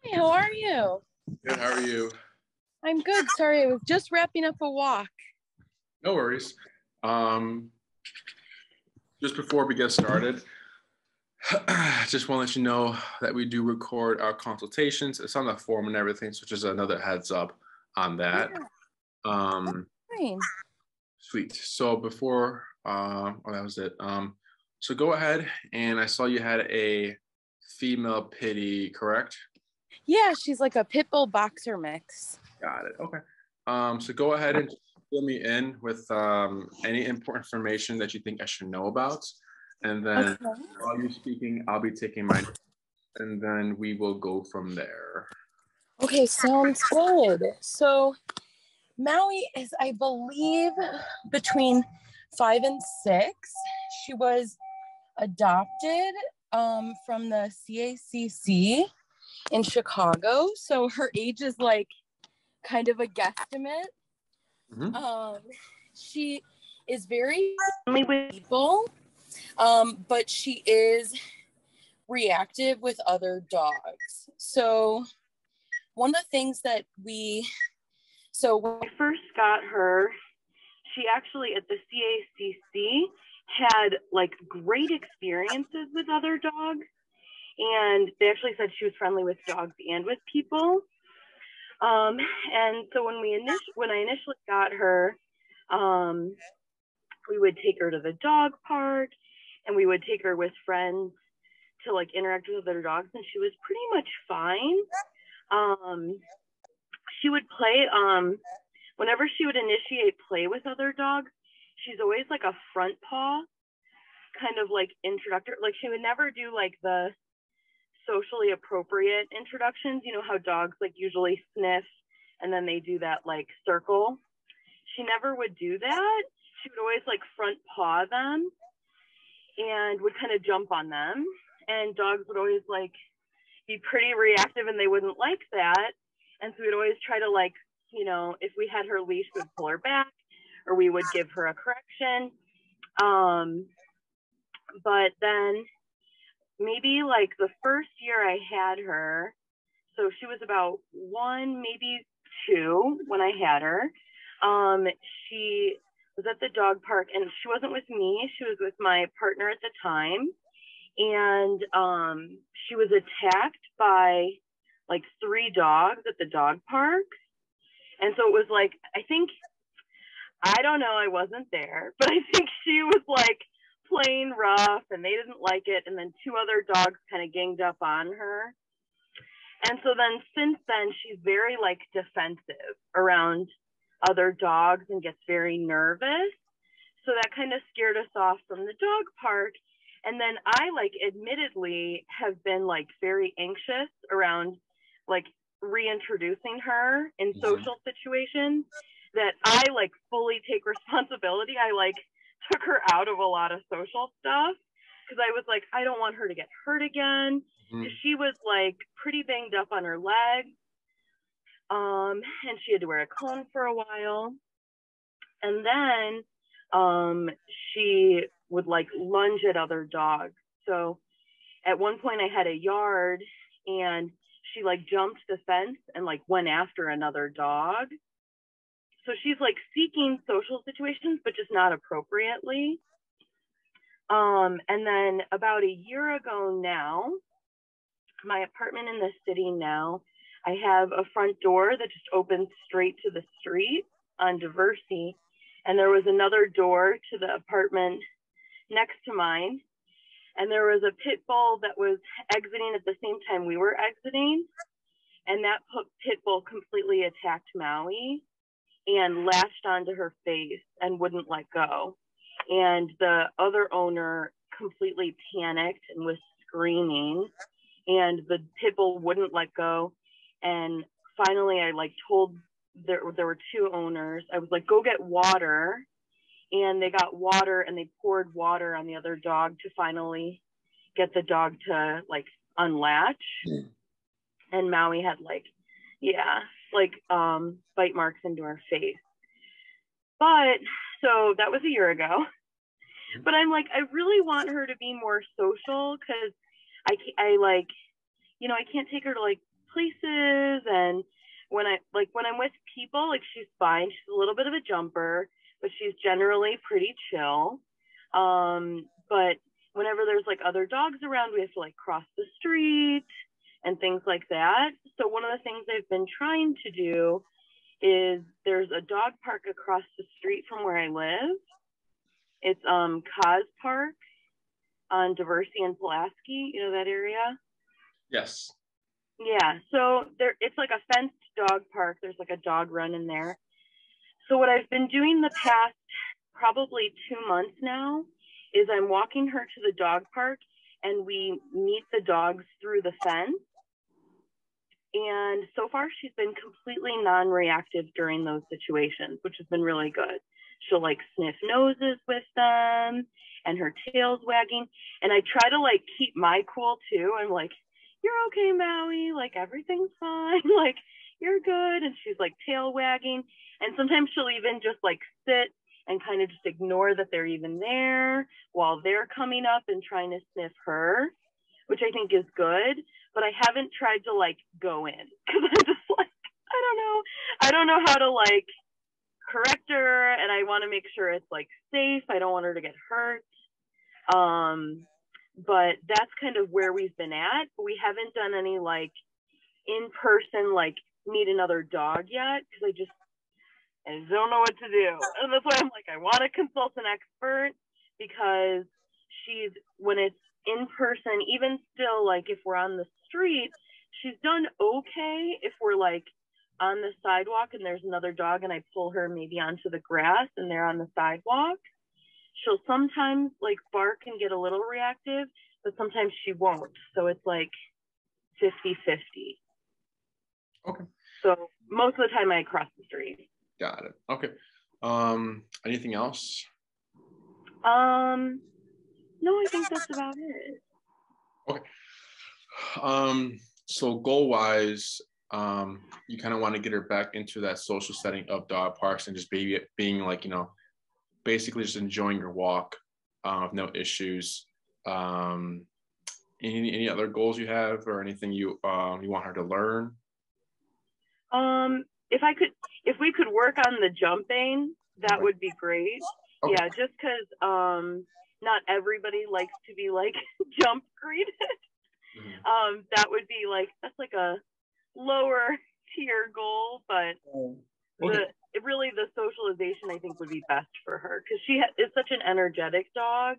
Hi, how are you? Good, how are you? I'm good. Sorry, I was just wrapping up a walk. No worries. Just before we get started, just want to let you know that we do record our consultations. It's on the form and everything, so just another heads up on that. Fine. Sweet. So before, that was it. So go ahead, and I saw you had a female Pitty, correct? Yeah, she's like a pit bull boxer mix. Got it. Okay. So go ahead and fill me in with any important information that you think I should know about. And then while you're speaking, I'll be taking my notes, and then we will go from there. Okay, sounds good. So Maui is, I believe, between 5 and 6. She was adopted from the CACC in Chicago. So her age is like kind of a guesstimate. Mm-hmm. She is very friendly with people, but she is reactive with other dogs. So one of the things that when I first got her, she actually at the CACC had like great experiences with other dogs. And they actually said she was friendly with dogs and with people. And so when I initially got her, we would take her to the dog park, and we would take her with friends to like interact with other dogs, and she was pretty much fine. She would play, whenever she would initiate play with other dogs, she's always like a front paw kind of like introductory. Like she would never do like the socially appropriate introductions. You know how dogs like usually sniff and then they do that like circle. She never would do that. She would always like front paw them and would kind of jump on them, and dogs would always like be pretty reactive and they wouldn't like that. And so we'd always try to like, you know, if we had her leash, we'd pull her back or we would give her a correction. But then maybe like the first year I had her, so she was about 1, maybe 2 when I had her. She was at the dog park, and she wasn't with me. She was with my partner at the time. And she was attacked by like 3 dogs at the dog park. And so it was like, I don't know, I wasn't there, but I think she was like playing rough and they didn't like it. And then 2 other dogs kind of ganged up on her. And so then since then, she's very like defensive around other dogs and gets very nervous. So that kind of scared us off from the dog park. And then I like admittedly have been like very anxious around like reintroducing her in social situations, that I like fully take responsibility. I like took her out of a lot of social stuff because I was like, I don't want her to get hurt again. She was like pretty banged up on her leg. And she had to wear a cone for a while. And then she would like lunge at other dogs. So at one point I had a yard and she like jumped the fence and like went after another dog. So she's like seeking social situations, but just not appropriately. And then about a year ago now, my apartment in the city now, I have a front door that just opens straight to the street on Diversey. And there was another door to the apartment next to mine. And there was a pit bull that was exiting at the same time we were exiting. And that pit bull completely attacked Maui and latched onto her face and wouldn't let go. And the other owner completely panicked and was screaming, and the pit bull wouldn't let go. And finally I like told, there were 2 owners, I was like, go get water. And they got water and they poured water on the other dog to finally get the dog to like unlatch. And Maui had like, bite marks into her face. But so that was a year ago. But I'm like, I really want her to be more social because I like, you know, I can't take her to like places. And when I'm with people, like, she's fine. She's a little bit of a jumper, but she's generally pretty chill. But whenever there's like other dogs around, we have to like cross the street and things like that. So one of the things I've been trying to do is there's a dog park across the street from where I live. It's Cos Park on Diversey and Pulaski. You know that area? Yes. Yeah. So it's like a fenced dog park. There's like a dog run in there. So what I've been doing the past probably 2 months now is I'm walking her to the dog park, and we meet the dogs through the fence. And so far, she's been completely non-reactive during those situations, which has been really good. She'll like sniff noses with them, and her tail's wagging. And I try to like keep my cool too. I'm like, "You're okay, Maui. Like, everything's fine. Like, you're good." And she's like tail wagging. And sometimes she'll even just like sit and kind of just ignore that they're even there while they're coming up and trying to sniff her, which I think is good. But I haven't tried to like go in, because I'm just like, I don't know how to like correct her, and I want to make sure it's like safe. I don't want her to get hurt. But that's kind of where we've been at. But we haven't done any like in person like meet another dog yet, because I don't know what to do. And that's why I'm like, I want to consult an expert, because when it's in person, even still, like if we're on the street, she's done okay if we're like on the sidewalk and there's another dog and I pull her maybe onto the grass and they're on the sidewalk. She'll sometimes like bark and get a little reactive, but sometimes she won't. So it's like 50-50. Okay. So most of the time I cross the street. Got it. Okay. Anything else? No, I think that's about it. Okay. So goal-wise, you kind of want to get her back into that social setting of dog parks and just being like, basically just enjoying your walk, with no issues. Any other goals you have, or anything you want her to learn? If we could work on the jumping, that would be great. Okay. Yeah, just because not everybody likes to be like jump greeted. Mm-hmm. That would be like, that's like a lower tier goal, but okay. The socialization I think would be best for her, because she is such an energetic dog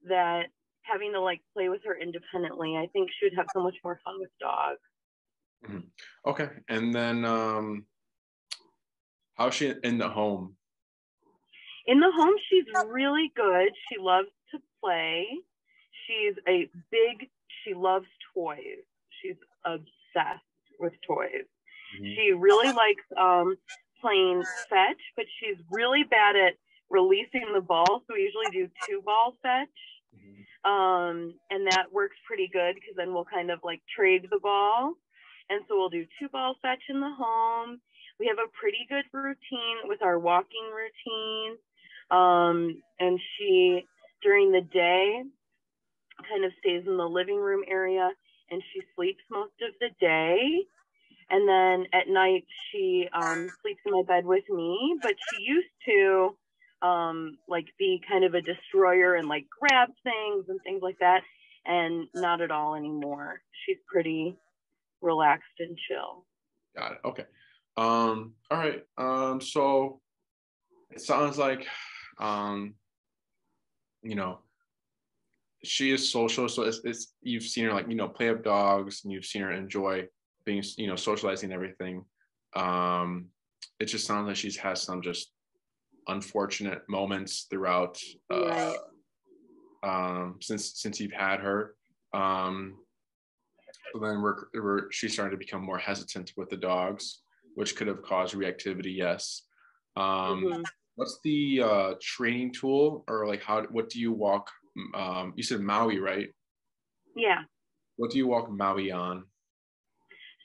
that having to like play with her independently, I think she would have so much more fun with dogs. Mm-hmm. Okay, and then how's she in the home? In the home, she's really good. She loves to play. She loves toys. She's obsessed with toys. Mm-hmm. She really likes playing fetch, but she's really bad at releasing the ball. So we usually do 2-ball fetch. Mm-hmm. And that works pretty good, because then we'll kind of like trade the ball. And so we'll do 2-ball fetch in the home. We have a pretty good routine with our walking routine. And she, during the day, kind of stays in the living room area, and she sleeps most of the day. And then at night, she sleeps in my bed with me. But she used to like be kind of a destroyer and like grab things and things like that, and not at all anymore. She's pretty relaxed and chill. Got it. Okay. All right. So it sounds like she is social, so it's you've seen her like play with dogs, and you've seen her enjoy being socializing and everything. It just sounds like she's had some just unfortunate moments throughout right. Since you've had her. So then she's starting to become more hesitant with the dogs, which could have caused reactivity. Yes. Mm-hmm. What's the training tool, or like what do you walk? You said Maui, right? Yeah. What do you walk Maui on?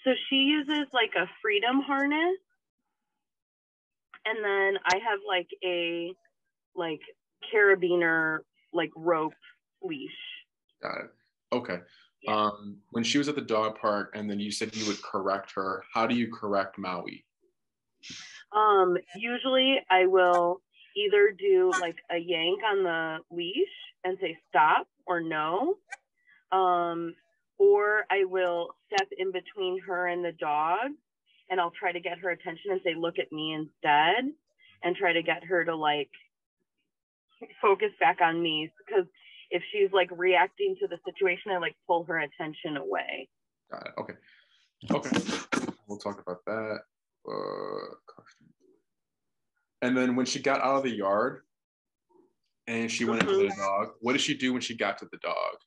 So she uses like a freedom harness, and then I have like a carabiner like rope leash. Got it. Okay. When she was at the dog park and then you said you would correct her, how do you correct Maui? Usually I will either do like a yank on the leash and say stop or no. Or I will step in between her and the dog and I'll try to get her attention and say, look at me instead, and try to get her to like focus back on me. Because if she's like reacting to the situation, I like pull her attention away. Got it. Okay. We'll talk about that. And then when she got out of the yard and she went into the dog, what did she do when she got to the dog?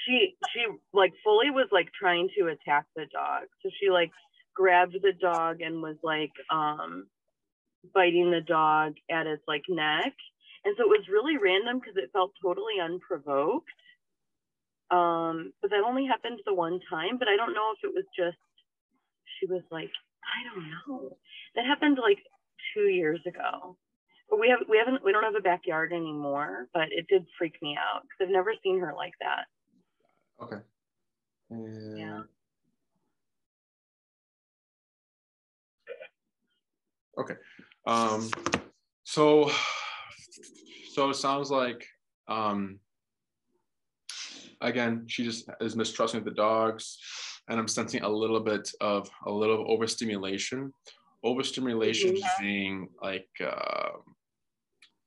She like fully was like trying to attack the dog. So she like grabbed the dog and was like biting the dog at its like neck. And so it was really random because it felt totally unprovoked. But that only happened the one time, but I don't know if it was just, she was like, I don't know. That happened like 2 years ago. But we don't have a backyard anymore, but it did freak me out because I've never seen her like that. Okay. Yeah. Okay. So it sounds like again, she just is mistrusting the dogs, and I'm sensing a little of overstimulation. Overstimulation being like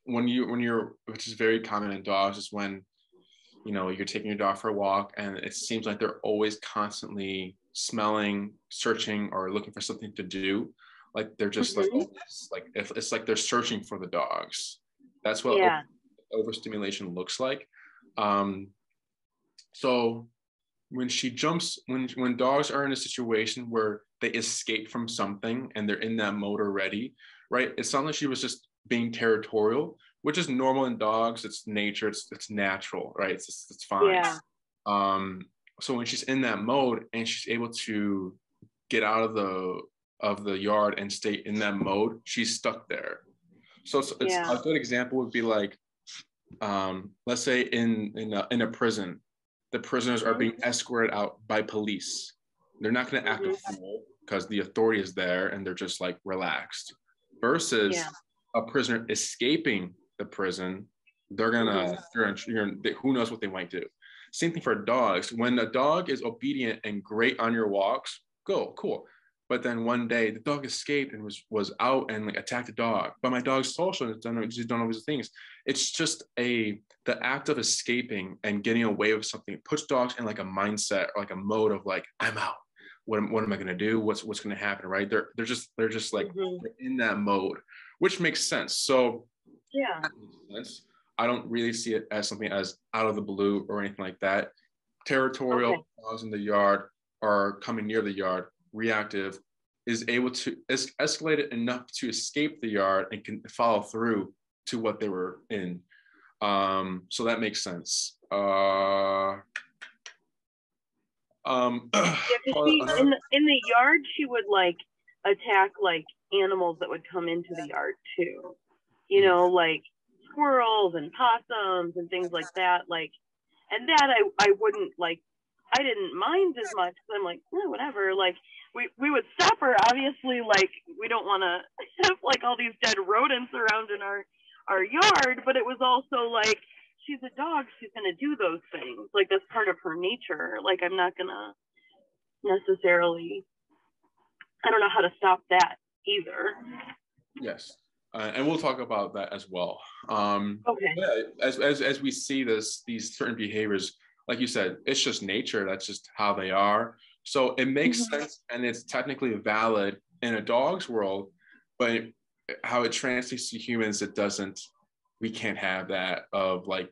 when you're, which is very common in dogs, is when you're taking your dog for a walk and it seems like they're always constantly smelling, searching, or looking for something to do. Like they're just like if it's like they're searching for the dogs. That's what overstimulation looks like. So when she jumps, when dogs are in a situation where they escape from something and they're in that mode already, right? It sounds like she was just being territorial, which is normal in dogs. It's nature. It's natural, right? It's fine. Yeah. So when she's in that mode and she's able to get out of the yard and stay in that mode, she's stuck there. So it's a good example would be like, let's say in a prison, the prisoners are being escorted out by police. They're not going to act a fool because the authority is there and they're just like relaxed. Versus a prisoner escaping the prison, they're gonna, who knows what they might do. Same thing for dogs. When a dog is obedient and great on your walks, go, cool. But then one day the dog escaped and was out and like attacked the dog. But my dog's social and she's done all these things. It's just the act of escaping and getting away with something puts dogs in like a mindset or like a mode of like, I'm out. What am I gonna do? What's gonna happen, right? They're just like in that mode, which makes sense. So that makes sense. I don't really see it as something as out of the blue or anything like that. Territorial dogs in the yard are coming near the yard. Reactive is able to escalate it enough to escape the yard and can follow through to what they were in. So that makes sense. In the yard, she would like attack like animals that would come into the yard too. Like squirrels and possums and things like that. Like, and that I wouldn't like. I didn't mind as much because I'm like, whatever. Like, we would stop her. Obviously, like, we don't want to have like all these dead rodents around in our yard, but it was also like, she's a dog. She's going to do those things. Like, that's part of her nature. Like, I'm not going to necessarily, I don't know how to stop that either. Yes. And we'll talk about that as well. Yeah, as we see these certain behaviors, like you said, it's just nature. That's just how they are. So it makes sense and it's technically valid in a dog's world, but how it translates to humans, it doesn't. We can't have that of like,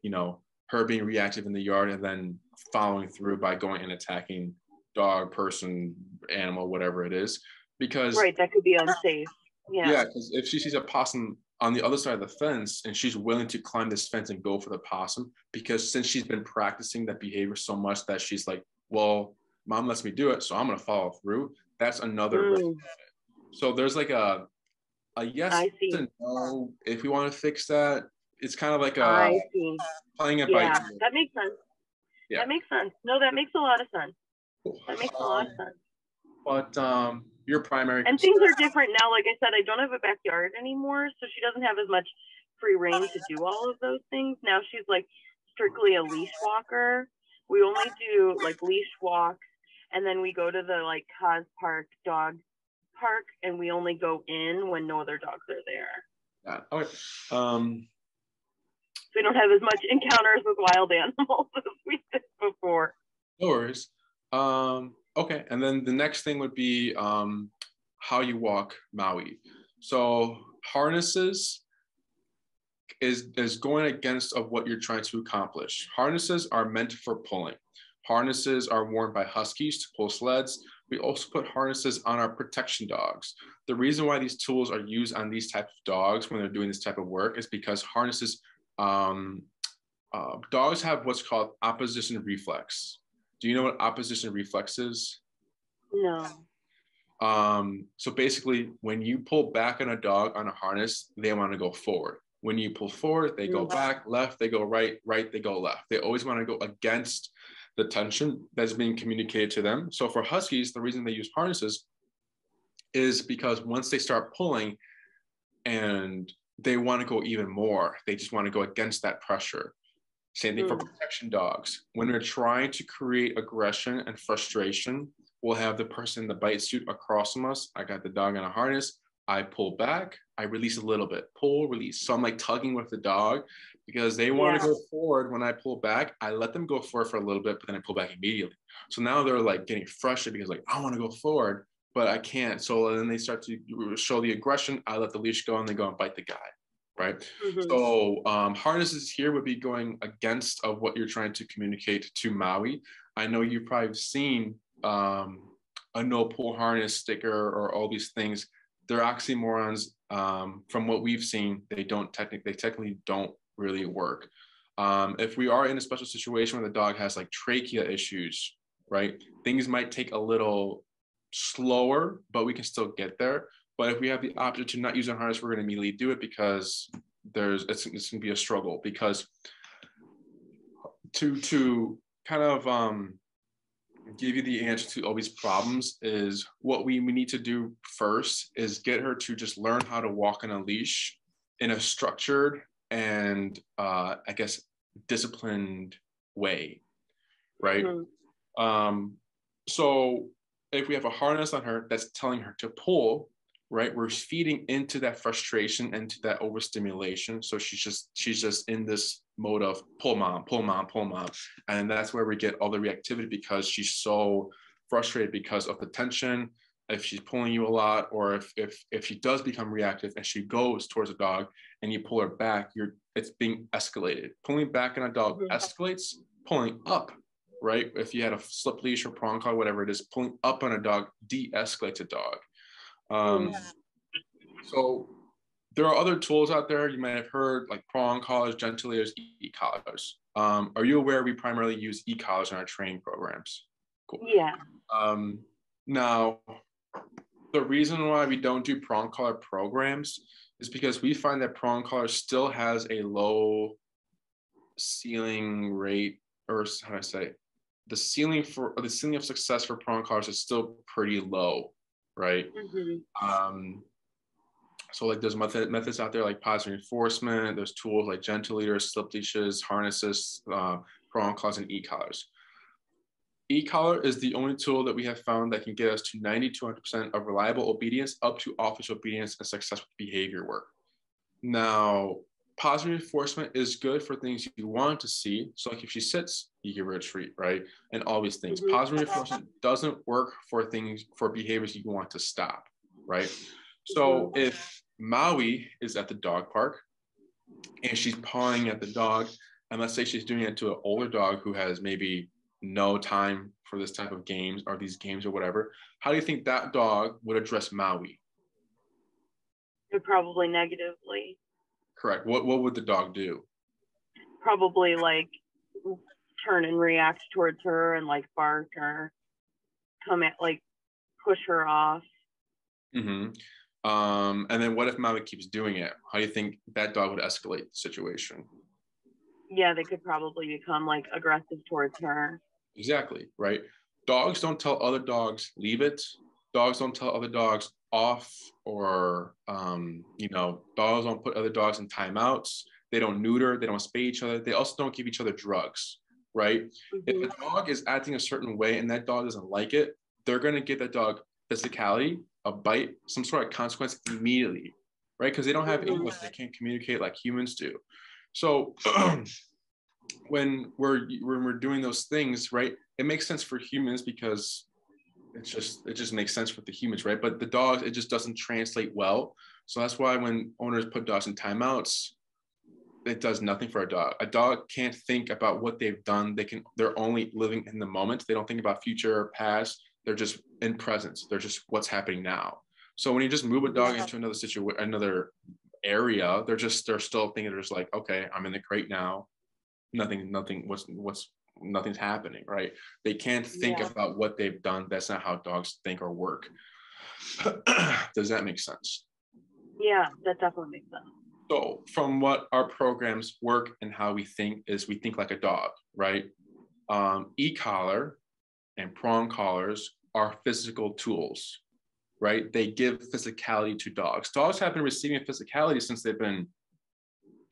her being reactive in the yard and then following through by going and attacking dog, person, animal, whatever it is. Because that could be unsafe. Yeah, because if she sees a possum on the other side of the fence and she's willing to climb this fence and go for the possum, because since she's been practicing that behavior so much that she's like, well, mom lets me do it, so I'm going to follow through. That's another. So there's like a yes and no. If we want to fix that, it's kind of like playing it by ear. That makes sense. Yeah. That makes sense. No, that makes a lot of sense. Cool. That makes a lot of sense. But your primary and things are different now. Like I said, I don't have a backyard anymore, so she doesn't have as much free reign to do all of those things. Now she's like strictly a leash walker. We only do like leash walks, and then we go to the like Cos Park dog park, and we only go in when no other dogs are there. Yeah. Okay. We don't have as much encounters with wild animals as we did before. No worries. Okay, and then the next thing would be how you walk Maui. So harnesses is going against of what you're trying to accomplish. Harnesses are meant for pulling. Harnesses are worn by huskies to pull sleds. We also put harnesses on our protection dogs. The reason why these tools are used on these types of dogs when they're doing this type of work is because harnesses, dogs have what's called opposition reflex. Do you know what opposition reflex is? No. So basically, when you pull back on a dog on a harness, they want to go forward. When you pull forward, they go back, left, they go right, right, they go left. They always want to go against the tension that's being communicated to them. So for huskies, the reason they use harnesses is because once they start pulling and they want to go even more, they just want to go against that pressure. Same thing for protection dogs. When they're trying to create aggression and frustration, we'll have the person in the bite suit across from us. I got the dog in a harness. I pull back. I release a little bit. Pull, release. So I'm like tugging with the dog because they want to go forward. When I pull back, I let them go forward for a little bit, but then I pull back immediately. So now they're like getting frustrated because like, I want to go forward, but I can't. So then they start to show the aggression. I let the leash go and they go and bite the guy. Right. So harnesses here would be going against of what you're trying to communicate to Maui. I know you've probably seen a no pull harness sticker or all these things. They're oxymorons. From what we've seen, they technically don't really work. If we are in a special situation where the dog has like trachea issues, right, things might take a little slower, but we can still get there. But if we have the option to not use a harness, we're going to immediately do it because it's going to be a struggle. Because to kind of give you the answer to all these problems is what we need to do first is get her to just learn how to walk on a leash in a structured and I guess disciplined way, right? So if we have a harness on her that's telling her to pull, right, we're feeding into that frustration, into that overstimulation. So she's just in this mode of pull mom, pull mom, pull mom. And that's where we get all the reactivity because she's so frustrated because of the tension. If she's pulling you a lot, or if she does become reactive and she goes towards a dog and you pull her back, it's being escalated. Pulling back on a dog escalates, pulling up, right? If you had a slip leash or prong collar, whatever it is, pulling up on a dog de-escalates a dog. So there are other tools out there you might have heard, like prong collars, gentilators, e-collars. Are you aware we primarily use e-collars in our training programs? Cool. Yeah. Now, the reason why we don't do prong collar programs is because we find that prong collar still has a low ceiling rate, or how do I say, the ceiling of success for prong collars is still pretty low, right? So like there's methods out there like positive reinforcement, there's tools like gentilators, slip leashes, harnesses, prong collars, and e-collars. E-collar is the only tool that we have found that can get us to 90 to 100% of reliable obedience up to office obedience and successful behavior work. Now, positive reinforcement is good for things you want to see. So like if she sits, you give her a treat, right? And all these things. Positive reinforcement doesn't work for behaviors you want to stop, right? So if Maui is at the dog park and she's pawing at the dog, and let's say she's doing it to an older dog who has maybe no time for this type of games or these games or whatever, how do you think that dog would address Maui? Probably negatively. Correct. What would the dog do? Probably like turn and react towards her and like bark or come at like push her off. And then what if Maui keeps doing it? How do you think that dog would escalate the situation? Yeah, they could probably become like aggressive towards her. Exactly, right? Dogs don't tell other dogs, leave it. Dogs don't tell other dogs off, or, dogs don't put other dogs in timeouts. They don't neuter, they don't spay each other. They also don't give each other drugs, right? If a dog is acting a certain way and that dog doesn't like it, they're going to give that dog physicality, a bite, some sort of consequence immediately, right? Because they don't have English, they can't communicate like humans do. So when we're doing those things, right, it makes sense for humans because it just makes sense with the humans, right? But the dogs, it just doesn't translate well. So that's why when owners put dogs in timeouts, it does nothing for a dog. A dog can't think about what they've done. They're only living in the moment. They don't think about future or past. They're just in presence. They're just what's happening now. So when you just move a dog into another situation, another area, they're still thinking, they're just like, okay, I'm in the crate now. Nothing's happening, right? They can't think about what they've done. That's not how dogs think or work. Does that make sense? Yeah, that definitely makes sense. So from what our programs work and how we think is we think like a dog, right? E-collar and prong collars are physical tools, right? They give physicality to dogs. Dogs have been receiving physicality since they've been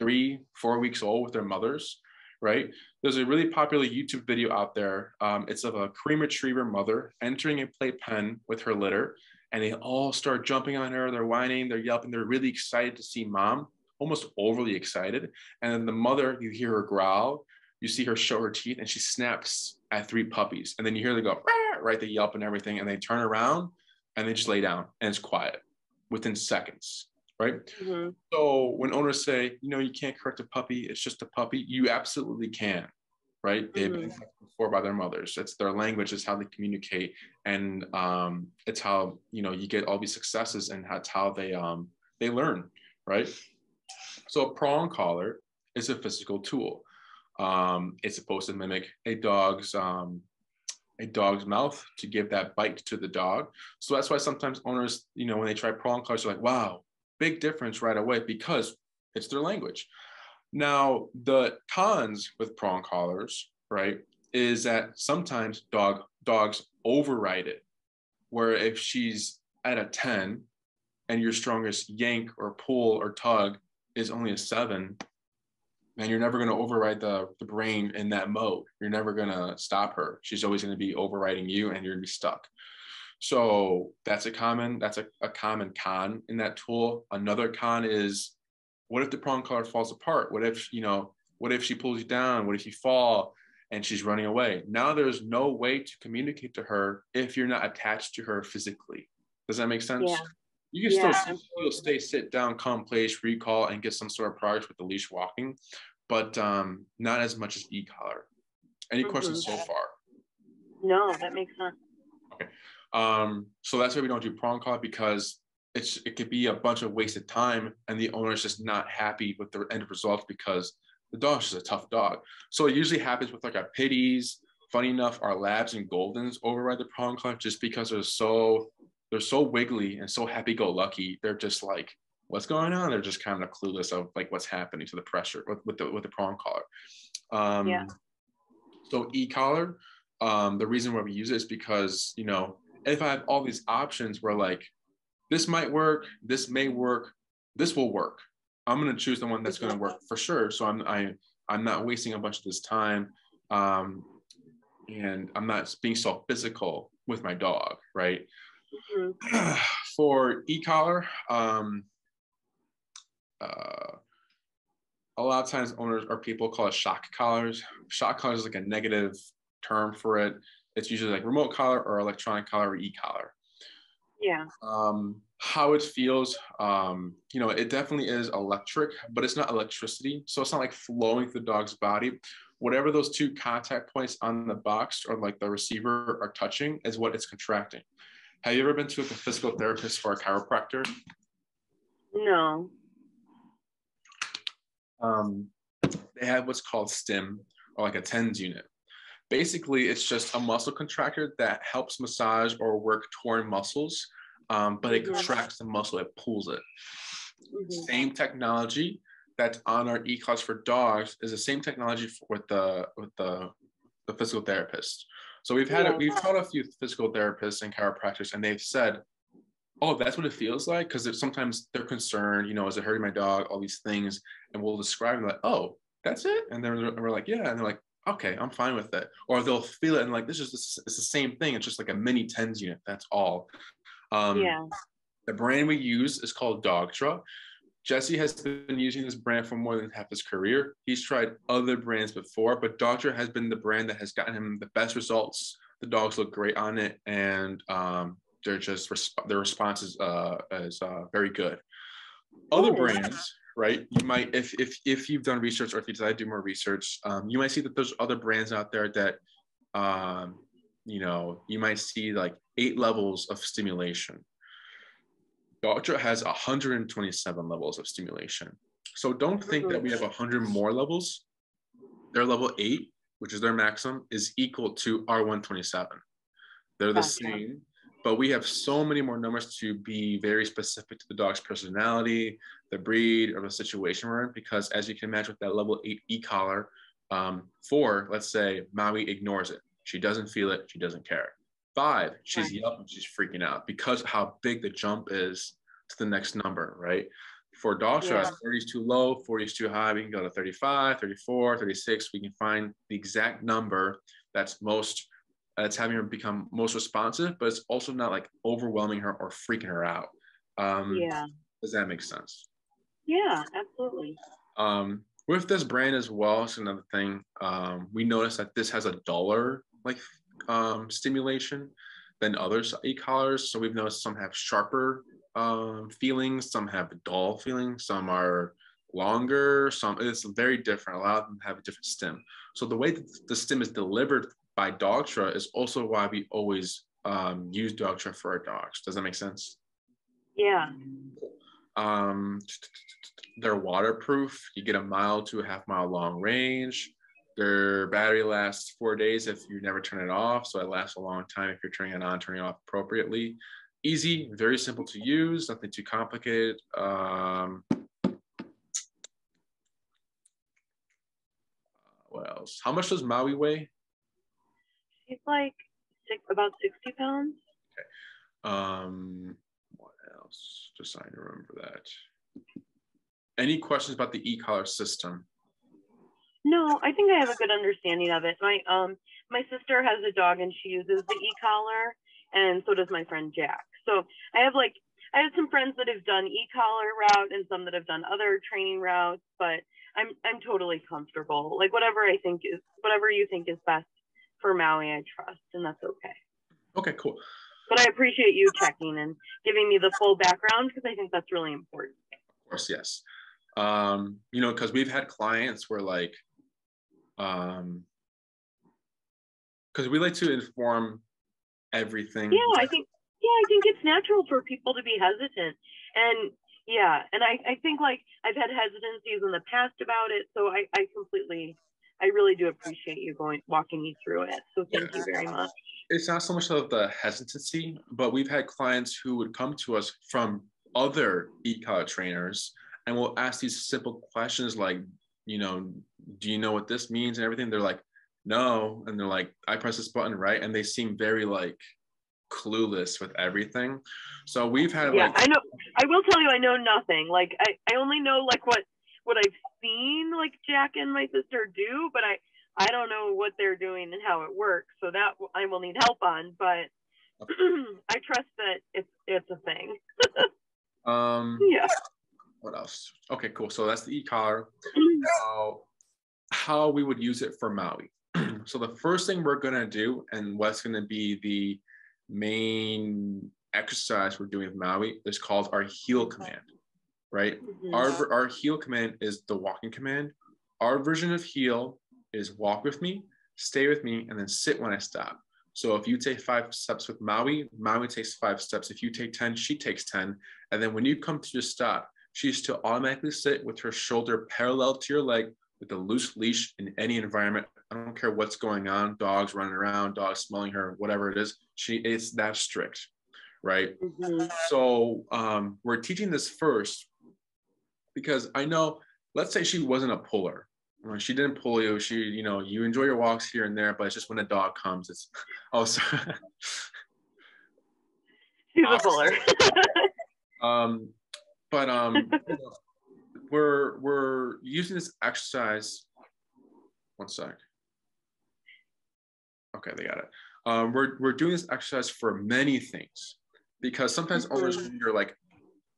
3-4 weeks old with their mothers, right? There's a really popular YouTube video out there. It's of a Korean retriever mother entering a playpen with her litter, and they all start jumping on her. They're whining, they're yelping, they're really excited to see mom, almost overly excited. And then the mother, you hear her growl, you see her show her teeth, and she snaps at 3 puppies. And then you hear them go, right? They yelp and everything, and they turn around and they just lay down, and it's quiet within seconds. Right. Mm-hmm. So when owners say, you can't correct a puppy, it's just a puppy, you absolutely can. Right. They've been before by their mothers. It's their language, it's how they communicate. And it's how, you get all these successes, and that's how they learn. Right. So a prong collar is a physical tool. It's supposed to mimic a dog's mouth to give that bite to the dog. So that's why sometimes owners, when they try prong collars, they're like, wow, big difference right away, because it's their language. Now, the cons with prong collars, right, is that sometimes dogs override it, where if she's at a 10 and your strongest yank or pull or tug is only a 7, and you're never going to override the brain in that mode. You're never going to stop her. She's always going to be overriding you, and you're going to be stuck. So that's a common con in that tool. Another con is, what if the prong collar falls apart? What if she pulls you down? What if you fall and she's running away? Now there's no way to communicate to her if you're not attached to her physically. Does that make sense? Yeah. You can still stay, sit down, come, place, recall, and get some sort of progress with the leash walking, but not as much as e-collar. Any questions so far? No, that makes sense. Okay. So that's why we don't do prong collar, because it could be a bunch of wasted time, and the owner's just not happy with the end result because the dog's just a tough dog. So it usually happens with like our Pitties. Funny enough, our Labs and Goldens override the prong collar just because they're so wiggly and so happy-go-lucky. They're just like, what's going on? They're just kind of clueless of like what's happening to the pressure with the prong collar. So e-collar, the reason why we use it is because, if I have all these options where like, this might work, this may work, this will work, I'm going to choose the one that's going to work for sure. So I'm not wasting a bunch of this time, and I'm not being so physical with my dog, right? For e-collar, a lot of times owners or people call it shock collars. Shock collars is like a negative term for it. It's usually like remote collar or electronic collar or e-collar. Yeah. How it feels, it definitely is electric, but it's not electricity. So it's not like flowing through the dog's body. Whatever those 2 contact points on the box or like the receiver are touching is what it's contracting. Have you ever been to a physical therapist or a chiropractor? No. They have what's called STIM, or like a TENS unit. Basically, it's just a muscle contractor that helps massage or work torn muscles, but it contracts the muscle, it pulls it. Same technology, that's on our e-collars for dogs is the same technology with the physical therapist. So we've taught a few physical therapists and chiropractors, and they've said, oh, that's what it feels like, because sometimes they're concerned, you know, is it hurting my dog, all these things, and we'll describe them like, oh, that's it, and then we're like, yeah, and they're like, okay, I'm fine with it. Or they'll feel it and like, it's the same thing, it's just like a mini TENS unit, that's all. The brand we use is called Dogtra. Jesse has been using this brand for more than half his career. He's tried other brands before, but Dogtra has been the brand that has gotten him the best results. The dogs look great on it, and their response is very good. Other brands, right? You might, if you've done research, or if you decide to do more research, you might see that there's other brands out there that, you know, you might see like 8 levels of stimulation. Dogtra has 127 levels of stimulation. So don't think that we have 100 more levels. Their level 8, which is their maximum, is equal to our 127. They're the same, but we have so many more numbers to be very specific to the dog's personality, the breed, or the situation we're in, because as you can imagine with that level 8 e-collar, 4, let's say Maui ignores it. She doesn't feel it, she doesn't care. 5, she's yelping, she's freaking out because of how big the jump is to the next number, right? For Dogtra, 30 is too low, 40 is too high. We can go to 35, 34, 36. We can find the exact number that's having her become most responsive, but it's also not like overwhelming her or freaking her out. Does that make sense? Yeah, absolutely. With this brand as well, it's another thing. We noticed that this has a duller stimulation than other e-collars. So we've noticed some have sharper feelings, some have dull feelings, some are longer, it's very different. A lot of them have a different stim. So the way that the stim is delivered by Dogtra is also why we always use Dogtra for our dogs. Does that make sense? Yeah. They're waterproof. You get a mile to a half-mile long range. Their battery lasts 4 days if you never turn it off, so it lasts a long time if you're turning it on, turning it off appropriately. Easy, very simple to use, nothing too complicated. What else? How much does Maui weigh? She's like about 60 pounds. Okay. What else? Just so I remember that. Any questions about the e-collar system? No, I think I have a good understanding of it. My sister has a dog and she uses the e-collar, and so does my friend Jack. So I have some friends that have done e-collar route and some that have done other training routes, but I'm totally comfortable. Like whatever you think is best for Maui, I trust, and that's okay. Okay, cool. But I appreciate you checking and giving me the full background, because I think that's really important. Of course, yes. You know, because we've had clients where like, because we like to inform everything. Yeah, I think it's natural for people to be hesitant, and I think like I've had hesitancies in the past about it, so I really do appreciate you walking me through it. So thank you very much. It's not so much of the hesitancy, but we've had clients who would come to us from other e-collar trainers and we'll ask these simple questions like, you know, do you know what this means and everything? They're like, no. And they're like, I press this button, right? And they seem very like clueless with everything. So we've had I know, I will tell you, I know nothing. Like I only know like what I've seen like Jack and my sister do, but I don't know what they're doing and how it works. So that I will need help on, but I trust that it's a thing. Yeah. What else? Okay, cool. So that's the e-collar. How we would use it for Maui. So the first thing we're gonna do, and what's gonna be the main exercise we're doing with Maui, is called our heel command, right? Our heel command is the walking command. Our version of heel is walk with me, stay with me, and then sit when I stop. So if you take 5 steps with Maui, Maui takes 5 steps. If you take 10, she takes 10. And then when you come to your stop, she's to automatically sit with her shoulder parallel to your leg with a loose leash in any environment. I don't care what's going on, dogs running around, dogs smelling her, whatever it is, it's that strict, right? So we're teaching this first because I know let's say she wasn't a puller. She didn't pull you. She, you enjoy your walks here and there, but it's just when a dog comes, it's, oh, sorry. She's a puller. We're using this exercise. One sec. Okay, they got it. We're doing this exercise for many things, because sometimes owners wonder, like,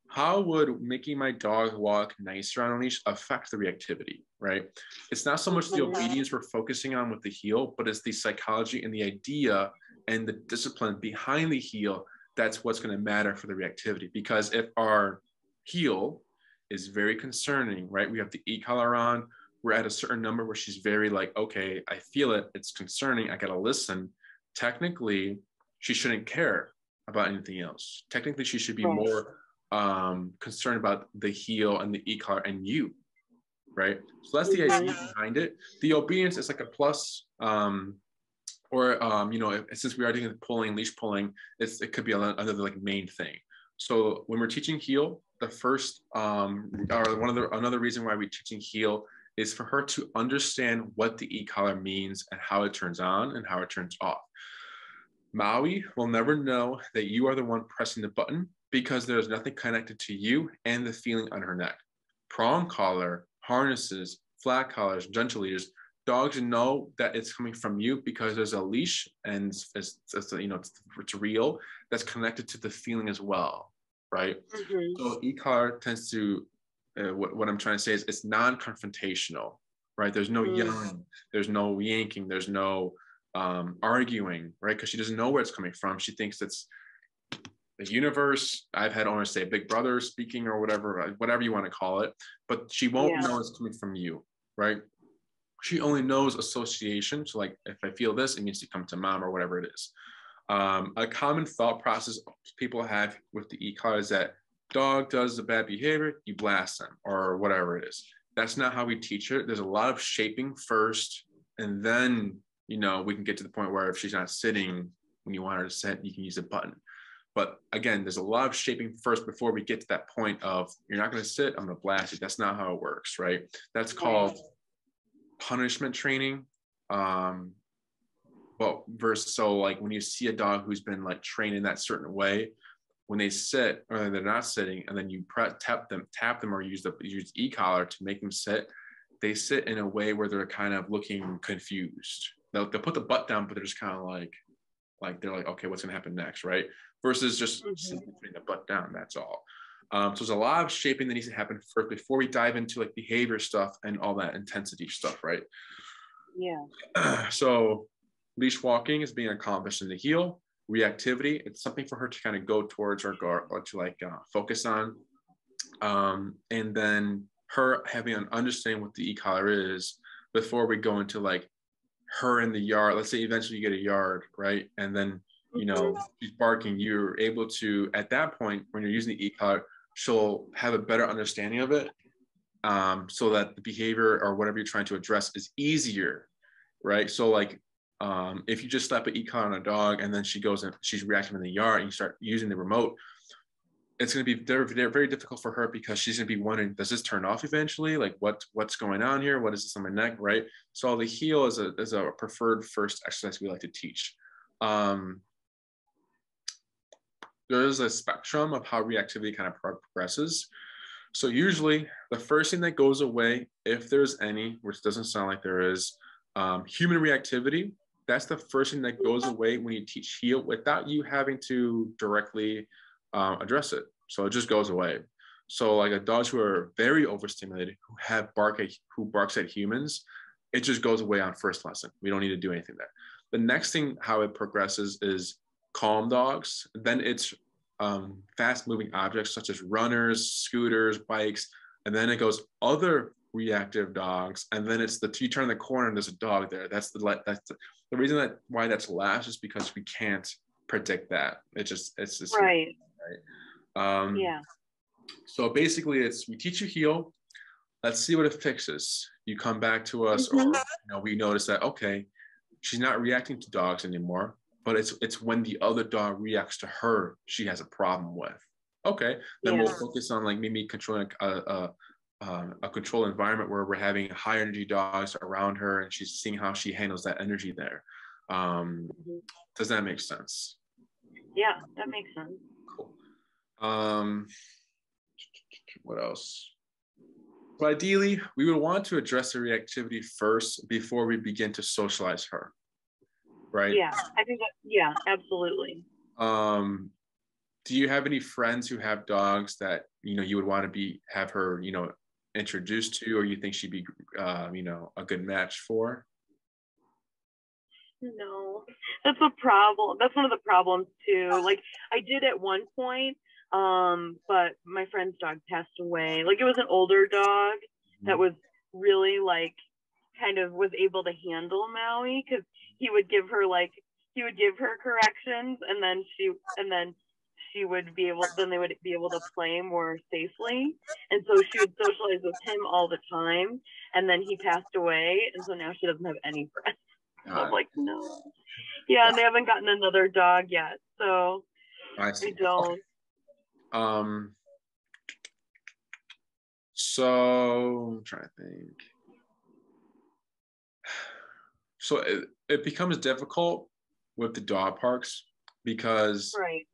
how would making my dog walk nicer on a leash affect the reactivity, right? It's not so much the obedience we're focusing on with the heel, but it's the psychology and the idea and the discipline behind the heel. That's what's going to matter for the reactivity. Because if our heel is very concerning, right? We have the e-collar on, we're at a certain number where she's very like, okay, I feel it, it's concerning, I got to listen. Technically, she shouldn't care about anything else. Technically, she should be more concerned about the heel and the e-collar and you, right? So that's the idea behind it. The obedience is like a plus, since we are doing pulling, leash pulling, it could be another like main thing. So when we're teaching heel, the first another reason why we're teaching heel is for her to understand what the e-collar means and how it turns on and how it turns off. Maui will never know that you are the one pressing the button, because there's nothing connected to you and the feeling on her neck. Prong collar, harnesses, flat collars, gentle leaders, dogs know that it's coming from you because there's a leash and it's real, that's connected to the feeling as well, right? So e-collar tends to, what I'm trying to say is it's non-confrontational, right? There's no yelling, there's no yanking, there's no arguing, right? Because she doesn't know where it's coming from. She thinks it's the universe. I've had owners say Big Brother speaking or whatever you want to call it, but she won't know it's coming from you, right? She only knows association. So like, if I feel this, it means to come to mom or whatever it is. A common thought process people have with the e-collar is that dog does the bad behavior, you blast them or whatever it is. That's not how we teach it. There's a lot of shaping first, and then, we can get to the point where if she's not sitting when you want her to sit, you can use a button. But again, there's a lot of shaping first before we get to that point of, you're not going to sit, I'm going to blast you. That's not how it works, right? That's called punishment training. So like when you see a dog who's been like trained in that certain way, when they sit or they're not sitting, and then you tap them or use e-collar to make them sit, they sit in a way where they're kind of looking confused. They'll put the butt down, but they're just kind of like they're like, okay, what's going to happen next, right? Versus just simply putting the butt down, that's all. So there's a lot of shaping that needs to happen first before we dive into like behavior stuff and all that intensity stuff, right? Yeah. So leash walking is being accomplished in the heel. Reactivity, it's something for her to kind of go towards or to like focus on. And then her having an understanding what the e-collar is before we go into like her in the yard. Let's say eventually you get a yard, right? And then, she's barking. You're able to, at that point, when you're using the e-collar, she'll have a better understanding of it, so that the behavior or whatever you're trying to address is easier, right? So like, if you just slap an e-collar on a dog and then she goes and she's reacting in the yard and you start using the remote, it's going to be very difficult for her, because she's going to be wondering, does this turn off eventually? Like what's going on here? What is this on my neck, right? So the heel is a preferred first exercise we like to teach. There's a spectrum of how reactivity kind of progresses. So usually the first thing that goes away, if there's any, which doesn't sound like there is, human reactivity. That's the first thing that goes away when you teach heel without you having to directly address it. So it just goes away. So like dogs who are very overstimulated, who barks at humans, it just goes away on first lesson. We don't need to do anything there. The next thing, how it progresses, is calm dogs. Then it's fast moving objects such as runners, scooters, bikes, and then it goes other reactive dogs, and then it's you turn the corner and there's a dog there. That's the reason why that's last is because we can't predict that. It's just right. Yeah. So basically, we teach you heel. Let's see what it fixes. You come back to us, or we notice that okay, she's not reacting to dogs anymore, but it's when the other dog reacts to her, she has a problem with. Okay, then we'll focus on like maybe controlling a a controlled environment where we're having high energy dogs around her and she's seeing how she handles that energy there. Does that make sense? Yeah, that makes sense. Cool. What else? So ideally, we would want to address the reactivity first before we begin to socialize her, right? Yeah, I think that, yeah, absolutely. Do you have any friends who have dogs that, you know, you would want to have her, you know, introduced to, or you think she'd be, you know, a good match for? No, that's a problem. That's one of the problems too. Like I did at one point, but my friend's dog passed away. Like it was an older dog that was really like kind of was able to handle Maui, because he would give her corrections, and then she would be able, then they would be able to play more safely. And so she would socialize with him all the time. And then he passed away, and so now she doesn't have any friends. So I'm like, no. Yeah, and they haven't gotten another dog yet, so I don't. Okay. So I'm trying to think. So it becomes difficult with the dog parks because right.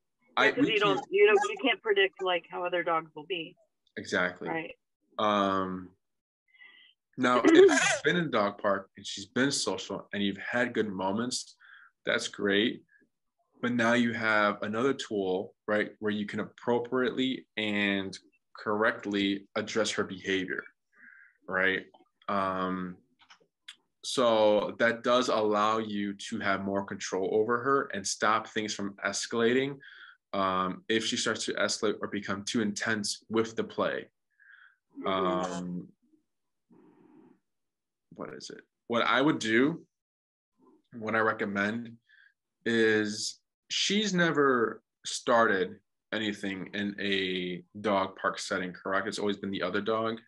Because you can't predict like how other dogs will be. Exactly. Right. Now, if she's been in a dog park and she's been social and you've had good moments, that's great. But now you have another tool, right, where you can appropriately and correctly address her behavior, right? So that does allow you to have more control over her and stop things from escalating if she starts to escalate or become too intense with the play. What is it? What I would do, what I recommend, is she's never started anything in a dog park setting, correct? It's always been the other dog.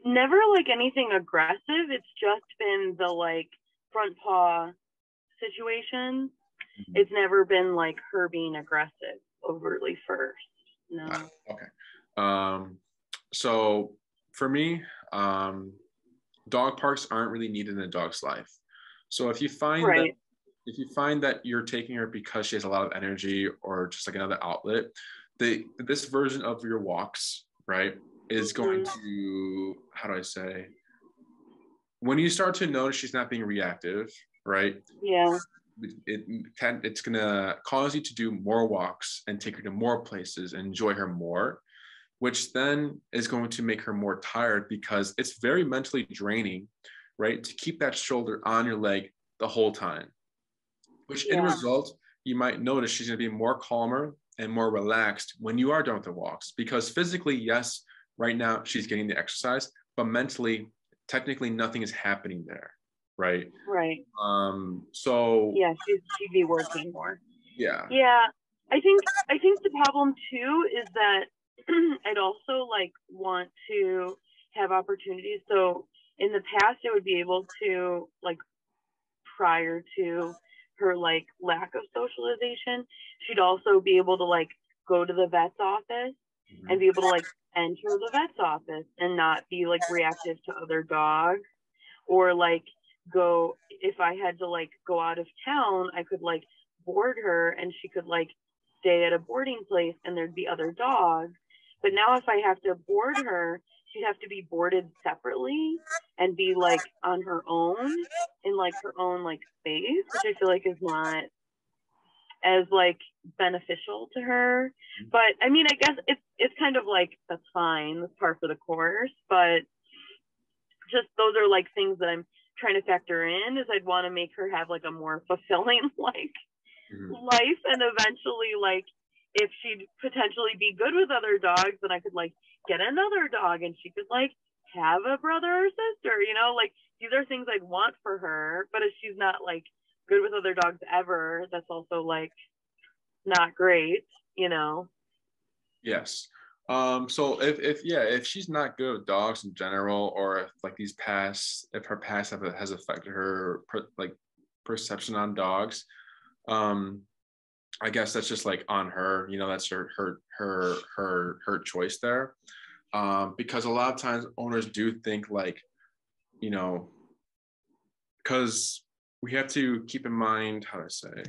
Never like anything aggressive. It's just been the like front paw situation. It's never been like her being aggressive overtly first. No. Okay. So for me, dog parks aren't really needed in a dog's life. So if you find that you're taking her because she has a lot of energy or just like another outlet, this version of your walks, right, is going to, how do I say, when you start to notice she's not being reactive, right? Yeah. It's going to cause you to do more walks and take her to more places and enjoy her more, which then is going to make her more tired because it's very mentally draining, right, to keep that shoulder on your leg the whole time, which in result, you might notice she's going to be more calmer and more relaxed when you are done with the walks, because physically, yes, right now she's getting the exercise, but mentally, technically nothing is happening there, right? Right. So yeah, she'd be working more. Yeah. Yeah. I think the problem too is that I'd also like want to have opportunities. So in the past, I would be able to, like, prior to her like lack of socialization, she'd also be able to like go to the vet's office and be able to like enter the vet's office and not be like reactive to other dogs, or like go, if I had to like go out of town, I could like board her and she could like stay at a boarding place and there'd be other dogs. But now if I have to board her, she'd have to be boarded separately and be like on her own in like her own like space, which I feel like is not as like beneficial to her. But I mean, I guess it's kind of like, that's fine, that's par for the course, but just those are like things that I'm trying to factor in, is I'd want to make her have like a more fulfilling like life, and eventually like if she'd potentially be good with other dogs, then I could like get another dog and she could like have a brother or sister, you know, like these are things I'd want for her. But if she's not like good with other dogs ever, that's also like not great, you know. Yes. So if she's not good with dogs in general, or if like if her past has affected her perception on dogs, I guess that's just like on her, you know, that's her choice there. because a lot of times owners do think like, you know, because we have to keep in mind, how do I say,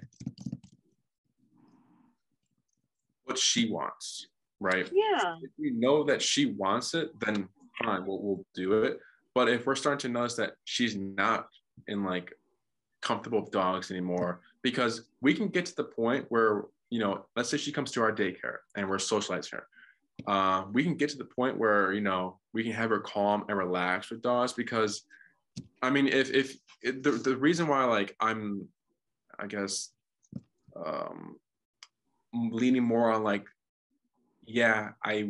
what she wants, right? Yeah. If we know that she wants it, then fine, we'll do it. But if we're starting to notice that she's not in like comfortable with dogs anymore, because we can get to the point where, you know, let's say she comes to our daycare and we're socializing her. We can get to the point where, you know, we can have her calm and relax with dogs, because I mean, if the reason why like I'm, I guess, leaning more on like, yeah, I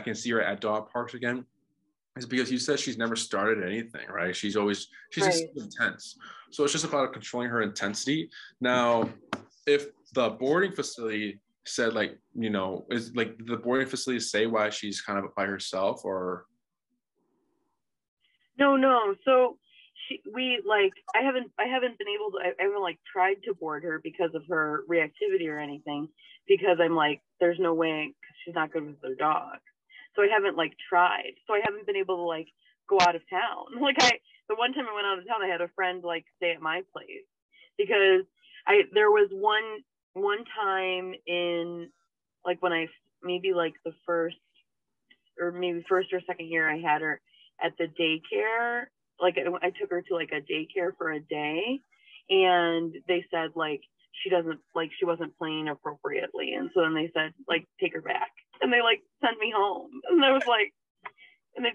can see her at dog parks again, is because you said she's never started anything, right? She's just intense. So it's just about controlling her intensity. Now, if the boarding facility said like, you know, is like the boarding facility say why she's kind of by herself, or? No. So I haven't been able to, I haven't like tried to board her because of her reactivity or anything, because I'm like, there's no way, because she's not good with her dog. So I haven't like tried. So I haven't been able to like go out of town. Like the one time I went out of town, I had a friend like stay at my place, because there was one time in like when I maybe like the first or second year I had her at the daycare. Like I took her to like a daycare for a day, and they said like she wasn't playing appropriately, and so then they said like take her back, and they like sent me home, and I was like, and they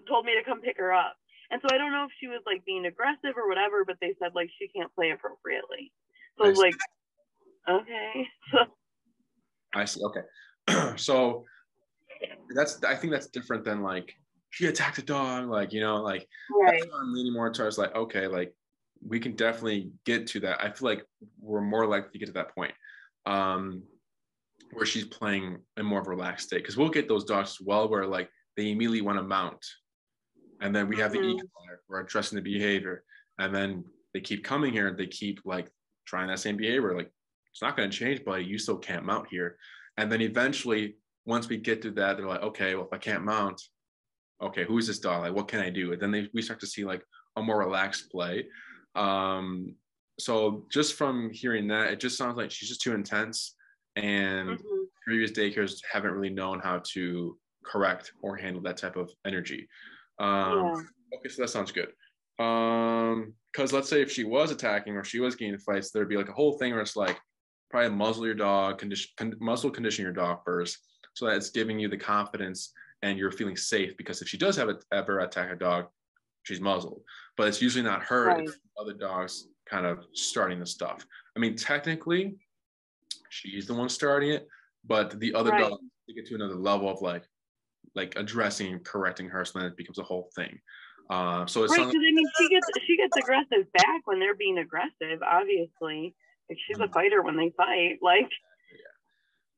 told me to come pick her up, and so I don't know if she was like being aggressive or whatever, but they said like she can't play appropriately, so I was like, okay. I see. Okay. So I think that's different than like she attacked a dog, like, you know, like right. That's why I'm leaning more towards like, okay, like we can definitely get to that. I feel like we're more likely to get to that point where she's playing in more of a relaxed state, because we'll get those dogs as well where like they immediately want to mount, and then we have the e-collar, we're addressing the behavior, and then they keep coming here and they keep like trying that same behavior, like it's not going to change, buddy, you still can't mount here. And then eventually once we get to that, they're like, okay, well, if I can't mount, okay, who's this dog? Like, what can I do? And then we start to see like a more relaxed play. So just from hearing that, it just sounds like she's just too intense, and previous daycares haven't really known how to correct or handle that type of energy. Okay, so that sounds good. Because let's say if she was attacking or she was getting fights, there'd be like a whole thing where it's like probably muzzle your dog, condition your dog first, so that it's giving you the confidence and you're feeling safe, because if she does ever attack a dog, she's muzzled. But it's usually not her, right. It's other dogs kind of starting the stuff. I mean, technically, she's the one starting it, but the other dogs take it to another level of like addressing and correcting her, so then it becomes a whole thing. So it's right, because I mean, she gets aggressive back when they're being aggressive, obviously. Like she's a fighter when they fight, like.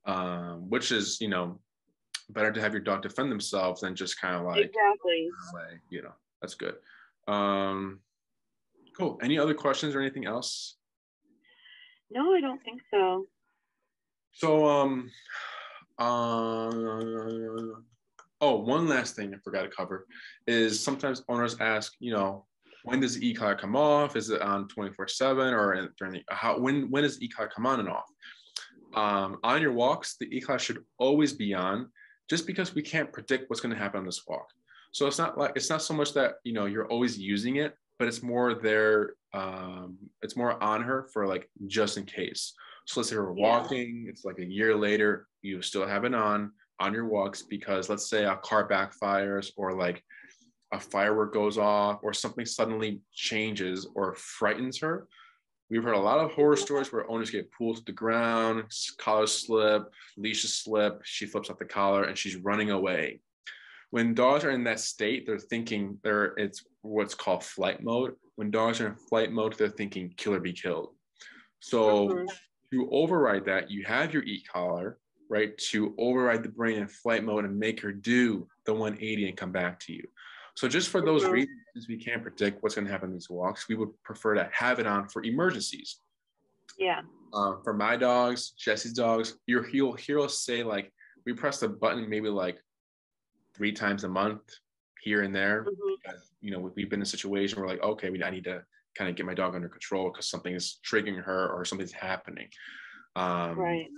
Yeah. Which is, you know, better to have your dog defend themselves than just kind of like exactly. You know, that's good. Cool. Any other questions or anything else? No, I don't think so. So one last thing I forgot to cover is sometimes owners ask, you know, when does the e-collar come off? Is it on 24/7 or during the when does the e-collar come on and off? On your walks, the e-collar should always be on, just because we can't predict what's going to happen on this walk. So it's not so much that, you know, you're always using it, but it's more there. It's more on her for like just in case. So let's say we're walking, it's like a year later, you still have it on your walks, because let's say a car backfires or like a firework goes off or something suddenly changes or frightens her. We've heard a lot of horror stories where owners get pulled to the ground, collars slip, leashes slip, she flips off the collar and she's running away. When dogs are in that state, they're thinking it's what's called flight mode. When dogs are in flight mode, they're thinking kill or be killed. So to override that, you have your e-collar, right, to override the brain in flight mode and make her do the 180 and come back to you. So just for those reasons, since we can't predict what's going to happen in these walks, we would prefer to have it on for emergencies. Yeah. For my dogs, Jesse's dogs, you'll hear us say like, we press the button maybe like 3 times a month here and there. Mm-hmm. You know, we've been in a situation where like, okay, I need to kind of get my dog under control because something is triggering her or something's happening. Right.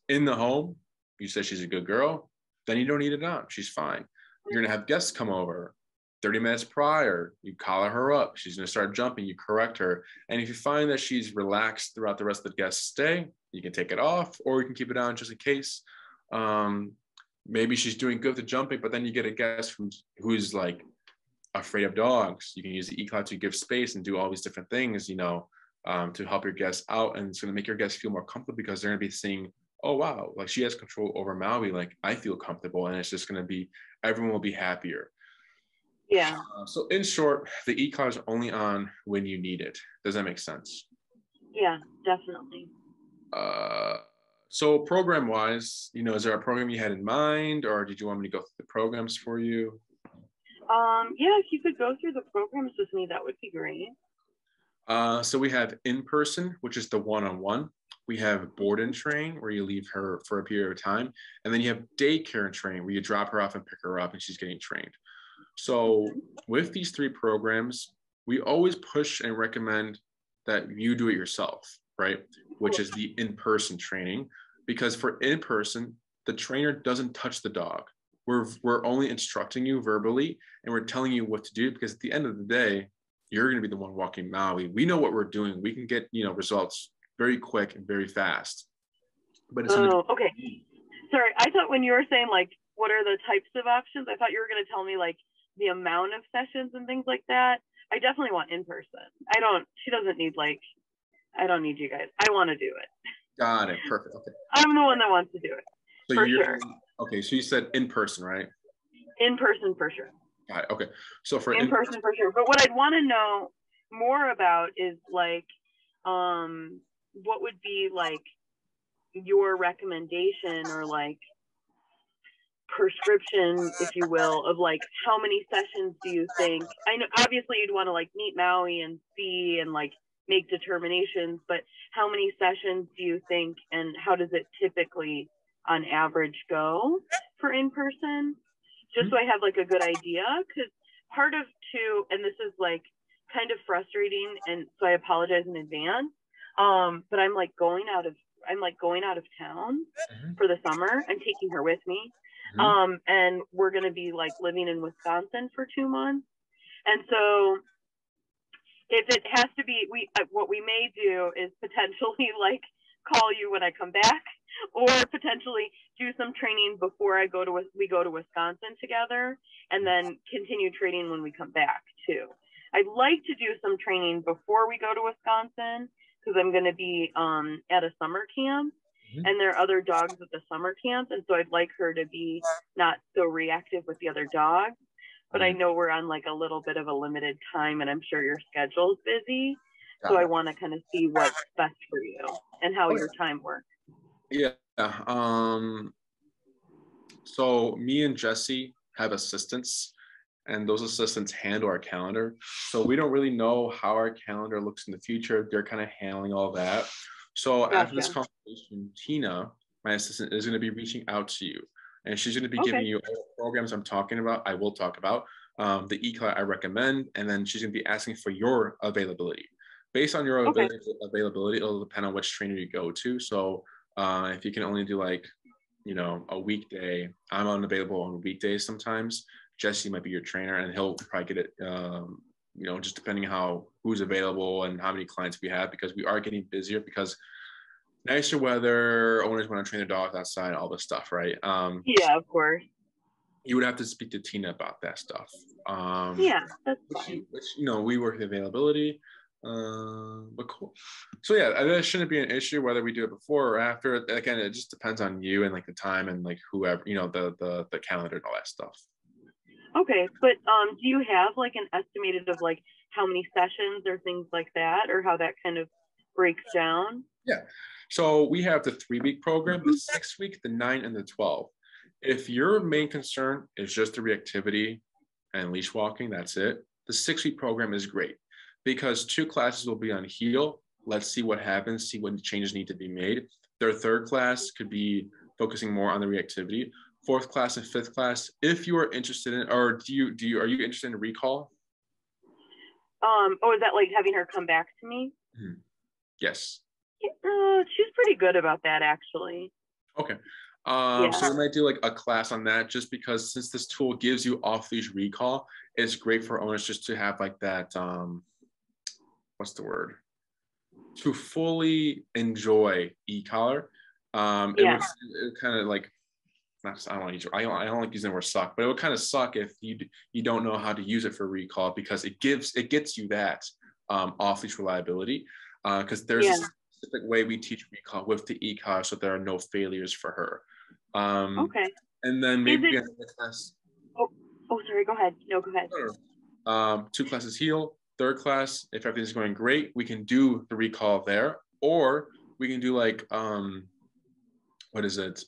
In the home, you said she's a good girl, then you don't need it on. She's fine. You're going to have guests come over 30 minutes prior. You collar her up. She's going to start jumping. You correct her. And if you find that she's relaxed throughout the rest of the guest's stay, you can take it off or you can keep it on just in case. Maybe she's doing good with the jumping, but then you get a guest who's like afraid of dogs. You can use the e-cloud to give space and do all these different things, you know, to help your guests out. And it's going to make your guests feel more comfortable because they're going to be seeing, oh, wow, like she has control over Maui. Like I feel comfortable, and it's just going to be, everyone will be happier. Yeah. So in short, the e-cloud is only on when you need it. Does that make sense? Yeah, definitely. So program wise, you know, is there a program you had in mind, or did you want me to go through the programs for you? Yeah, if you could go through the programs with me, that would be great. So we have in-person, which is the one-on-one. We have board and train, where you leave her for a period of time. And then you have daycare and train, where you drop her off and pick her up and she's getting trained. So with these 3 programs, we always push and recommend that you do it yourself, right? Which is the in-person training, because for in-person, the trainer doesn't touch the dog. We're only instructing you verbally, and we're telling you what to do, because at the end of the day, you're going to be the one walking Maui. We know what we're doing. We can get, you know, results very quick and very fast. But it's okay. Sorry, I thought when you were saying like, what are the types of options? I thought you were going to tell me like the amount of sessions and things like that. I definitely want in person. She doesn't need like, I don't need you guys. I want to do it. Got it. Perfect. Okay. I'm the one that wants to do it. So for sure. Okay. So you said in person, right? In person for sure. Got it. Okay. So for in person for sure. But what I'd want to know more about is like, what would be like your recommendation or like prescription, if you will, of like how many sessions do you think? I know obviously you'd want to like meet Maui and see and like make determinations, but how many sessions do you think, and how does it typically on average go for in person? Just so I have like a good idea, because part of too, and this is like kind of frustrating, and so I apologize in advance. But I'm going out of town for the summer. I'm taking her with me. And we're going to be like living in Wisconsin for 2 months. And so if it has to be, what we may do is potentially like call you when I come back, or potentially do some training before we go to Wisconsin together, and then continue training when we come back too. I'd like to do some training before we go to Wisconsin, because I'm going to be at a summer camp, and there are other dogs at the summer camp, and so I'd like her to be not so reactive with the other dogs. But I know we're on like a little bit of a limited time, and I'm sure your schedule's busy. So I want to kind of see what's best for you and how your time works. Yeah. So me and Jesse have assistants, and those assistants handle our calendar. So we don't really know how our calendar looks in the future. They're kind of handling all that. So after this conversation, Tina, my assistant, is going to be reaching out to you, and she's going to be giving you all the programs I'm talking about. I will talk about the e-class I recommend, and then she's going to be asking for your availability. Based on your availability, it'll depend on which trainer you go to. So if you can only do like, you know, a weekday, I'm unavailable on weekdays sometimes. Jesse might be your trainer, and he'll probably get it, you know, just depending how who's available and how many clients we have, because we are getting busier because nicer weather, owners want to train their dogs outside, all this stuff, right? Yeah, of course. You would have to speak to Tina about that stuff. Yeah, that's fine. Which, you know, we work the availability. But cool. So yeah, that shouldn't be an issue whether we do it before or after. Again, it just depends on you and like the time and like whoever, you know, the calendar and all that stuff. Okay, but do you have like an estimated of like how many sessions or things like that, or how that kind of breaks down? Yeah. So we have the 3-week program, the 6-week, the 9, and the 12. If your main concern is just the reactivity and leash walking, that's it. The 6-week program is great, because 2 classes will be on heel. Let's see what happens, see what changes need to be made. Their 3rd class could be focusing more on the reactivity. fourth class and fifth class. If you are interested in, or are you interested in recall? Oh, is that like having her come back to me? Mm-hmm. Yes. She's pretty good about that, actually. Okay. So we might do like a class on that, just because since this tool gives you off-leash recall, it's great for owners just to have like that, what's the word? To fully enjoy e-collar. It would kind of like, I don't like using the word suck, but it would kind of suck if you don't know how to use it for recall, because it gets you that off-leash reliability, because there's a specific way we teach recall with the e-collar, so there are no failures for her. Okay. And then maybe we have a class. Oh, sorry. Go ahead. No, go ahead. 2 classes heal. Third class, if everything's going great, we can do the recall there, or we can do like what is it?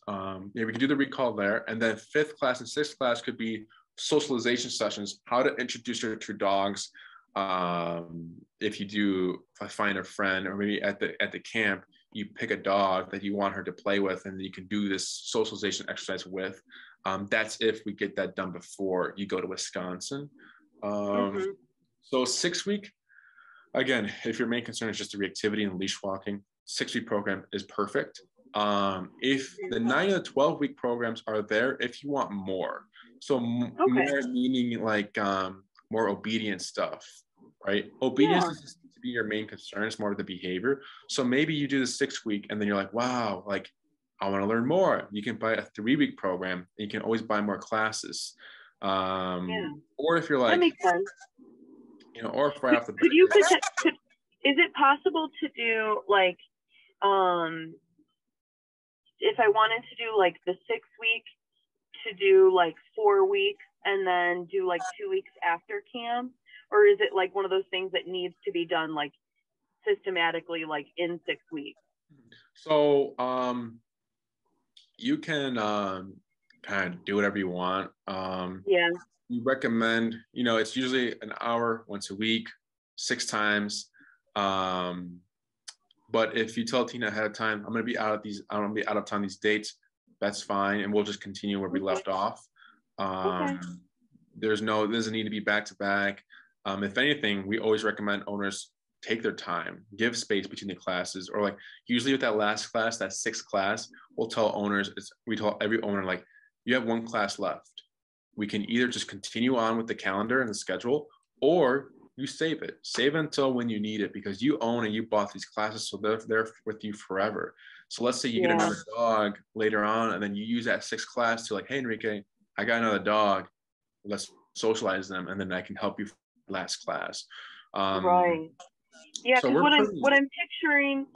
We can do the recall there, and then 5th class and 6th class could be socialization sessions, how to introduce her to dogs. If you find a friend, or maybe at the camp, you pick a dog that you want her to play with, and you can do this socialization exercise with. That's if we get that done before you go to Wisconsin. So 6-week, again, if your main concern is just the reactivity and leash walking, 6-week program is perfect. If the 9 and the 12-week programs are there, if you want more, so more meaning like more obedient stuff, right? Obedience is to be your main concern. It's more of the behavior. So maybe you do the 6-week, and then you're like, wow, like I want to learn more. You can buy a 3-week program, and you can always buy more classes. Or if you're like, that makes sense. Or if right off the bat, is it possible to do like, if I wanted to do like the 6-week, to do like 4 weeks and then do like 2 weeks after camp? Or is it like one of those things that needs to be done like systematically, like in 6 weeks? So you can kind of do whatever you want. We recommend, it's usually an hour once a week, 6 times. But if you tell Tina ahead of time, I'm going to be out of town these dates, that's fine, and we'll just continue where we left off. There doesn't need to be back to back. If anything, we always recommend owners take their time, give space between the classes, or like usually with that last class, that 6th class, we tell every owner, like, you have 1 class left. We can either just continue on with the calendar and the schedule, or you save it until when you need it, because you own and you bought these classes, so they're there with you forever. So let's say you get another dog later on, and then you use that 6th class to like, hey, Enrique, I got another dog, let's socialize them, and then I can help you for the last class. Right. Yeah, because what I'm picturing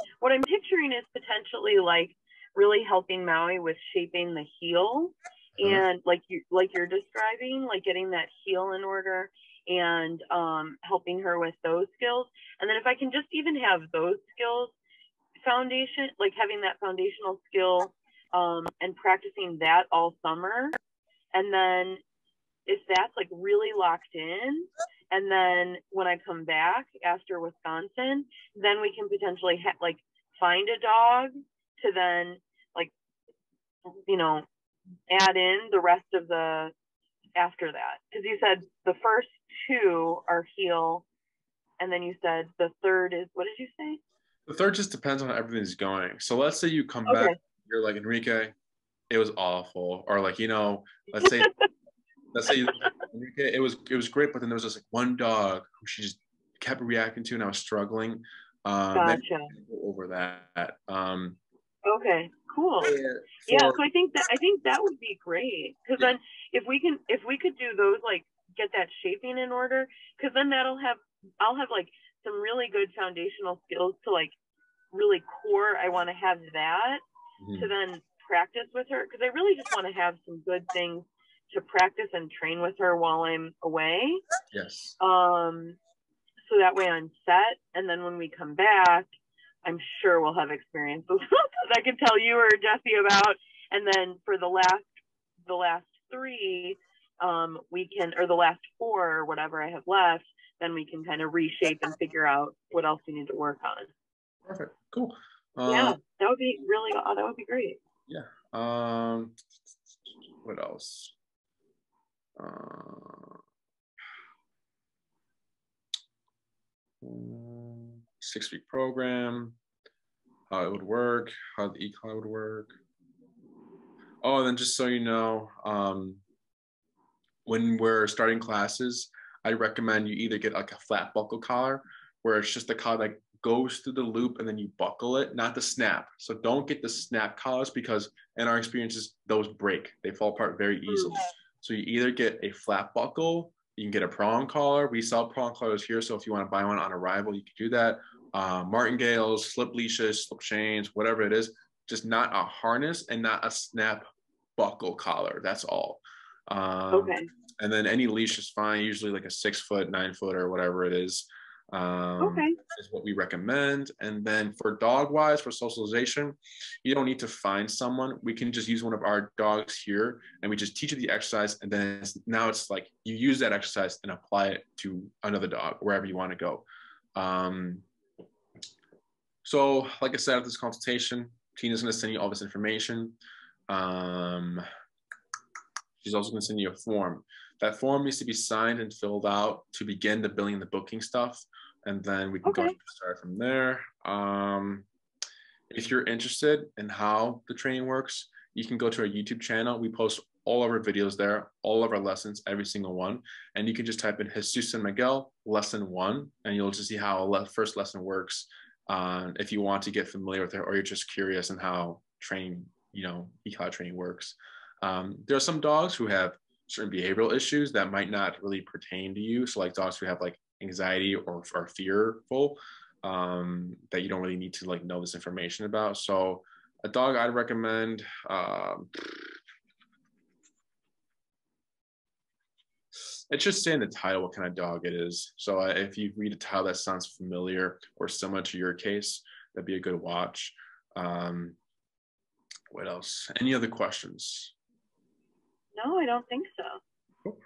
is potentially like really helping Maui with shaping the heel, and like you're describing, like getting that heel in order, and helping her with those skills. And then if I can just even have those skills foundation, like having that foundational skill, and practicing that all summer, and then if that's like really locked in, and then when I come back after Wisconsin, then we can potentially like find a dog to then like add in the rest of the after that, because you said the first 2 are heel, and then you said the third is, what did you say? The third just depends on how everything's going. So let's say you come back, you're like, Enrique, it was awful, or like, let's say Enrique, it was great, but then there was just like 1 dog who she just kept reacting to, and I was struggling. Gotcha. Go over that. Okay, cool. So I think that would be great, because then if we could do those, like get that shaping in order, because then I'll have like some really good foundational skills to like really core. I want to have that to then practice with her, because I really just want to have some good things to practice and train with her while I'm away. Yes. So that way I'm set, and then when we come back, I'm sure we'll have experiences that I can tell you or Jesse about. And then for the last 3, we can, or the last 4 or whatever I have left, then we can kind of reshape and figure out what else we need to work on. Perfect. Cool. That would be great. Yeah. What else? 6-week program, how it would work, how the e-collar would work. Oh, and then just so you know, when we're starting classes, I recommend you either get like a flat buckle collar, where it's just the collar that goes through the loop and then you buckle it, not the snap. So don't get the snap collars, because in our experiences, those break. They fall apart very easily. So you either get a flat buckle, you can get a prong collar. We sell prong collars here, so if you want to buy one on arrival, you can do that. Martingales, slip leashes, slip chains, whatever it is, just not a harness and not a snap buckle collar. That's all. Okay. And then any leash is fine, usually like a 6-foot, 9-foot, or whatever it is. Okay. Is what we recommend. And then for dog wise, for socialization, you don't need to find someone. We can just use one of our dogs here, and we just teach you the exercise, and then now it's like you use that exercise and apply it to another dog wherever you want to go. So like I said, at this consultation, Tina's going to send you all this information. She's also going to send you a form. That form needs to be signed and filled out to begin the billing and the booking stuff. And then we can go start from there. If you're interested in how the training works, you can go to our YouTube channel. We post all of our videos there, all of our lessons, every single one. And you can just type in Jesus San Miguel lesson 1, and you'll just see how a first lesson works. If you want to get familiar with it, or you're just curious on how training, e-collar training works. There are some dogs who have certain behavioral issues that might not really pertain to you. So like dogs who have like anxiety or are fearful, that you don't really need to like know this information about. So a dog I'd recommend, it should say in the title what kind of dog it is. So if you read a title that sounds familiar or similar to your case, that'd be a good watch. What else? Any other questions? No, I don't think so. Cool.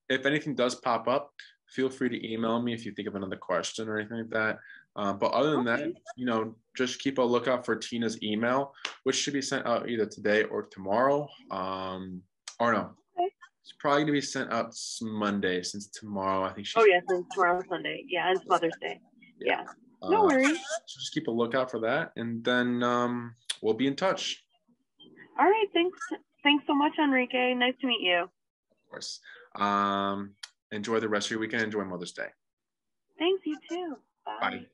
If anything does pop up, feel free to email me if you think of another question or anything like that. But other than that, just keep a lookout for Tina's email, which should be sent out either today or tomorrow. Or no, it's probably going to be sent out Monday, since tomorrow, I think she's... Oh, yeah, since tomorrow's Sunday. Yeah, it's Mother's Day. Yeah. No worries. So just keep a lookout for that, and then we'll be in touch. All right. Thanks so much, Enrique. Nice to meet you. Of course. Enjoy the rest of your weekend. Enjoy Mother's Day. Thanks, you too. Bye. Bye.